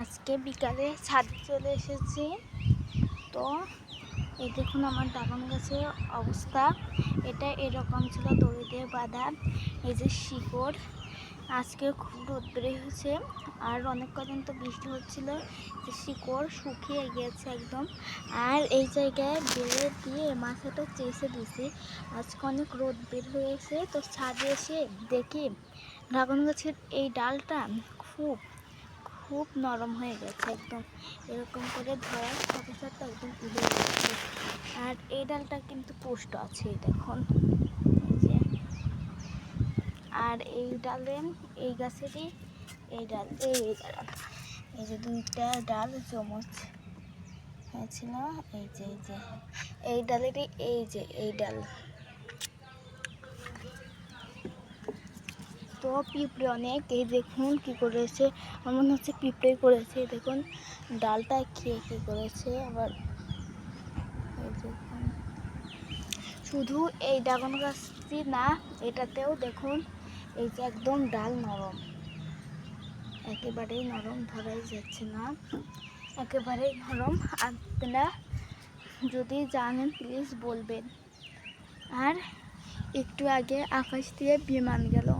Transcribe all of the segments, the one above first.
আজকে বিকালে ছাদে চলে এসেছি। তো এই দেখুন আমার ড্রাগন গাছের অবস্থা। এটা এরকম ছিল দড়ি দিয়ে বাঁধা। এই যে শিকড়, আজকে খুব রোদ বেড়ে হয়েছে আর অনেক কদিন তো বৃষ্টি হচ্ছিল, যে শিকড় শুকিয়ে গেছে একদম। আর এই জায়গায় বেড়ে দিয়ে মাথাটা চেষে দিয়েছি। আজকে অনেক রোদ বের হয়েছে, তো ছাদে এসে দেখি ড্রাগন গাছের এই ডালটা খুব খুব নরম হয়ে গেছে একদম। এরকম করে ধরার সাথে সাথে একদম উড়ে গেছে। আর এই ডালটা কিন্তু পুষ্ট আছে, দেখুন এই যে। আর এই ডালে, এই গাছেরই এই ডাল, এই যে দুইটা ডাল চমচ হয়েছিল, এই যে এই ডালেরই এই ডাল। তো পিঁপড়ে অনেক, এই দেখুন কি করেছে, আমার মনে হচ্ছে পিঁপড়ে করেছে। দেখুন ডালটা খেয়ে কি করেছে আবার। এই দেখুন, শুধু এই ড্রাগন গাছটি না, এটাতেও দেখুন এই যে একদম ডাল নরম, একেবারেই নরম, ধরাই যাচ্ছে না, একেবারেই নরম। আপনারা যদি জানেন প্লিজ বলবেন। আর একটু আগে আকাশ দিয়ে বিমান গেল,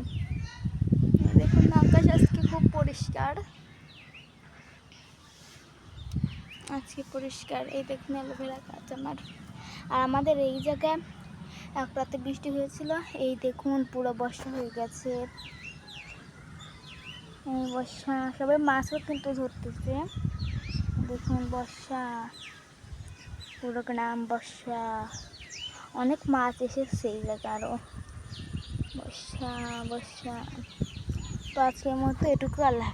দেখুন আকাশ আজকে খুব পরিষ্কার, আজকে পরিষ্কার। এই দেখুন অ্যালোভেরা গাছ আমার। আর আমাদের এই জায়গায় এক রাতে বৃষ্টি হয়েছিল, এই দেখুন পুরো বর্ষা হয়ে গেছে। এই বর্ষা, সবাই মাছও কিন্তু ধরতেছে। দেখুন বর্ষা, পুরো গ্রাম বর্ষা, অনেক মাছ এসেছে এই জায়গায় আরও। বর্ষা বর্ষা। তো আজকের মতো এটুকু, আল্লাহ।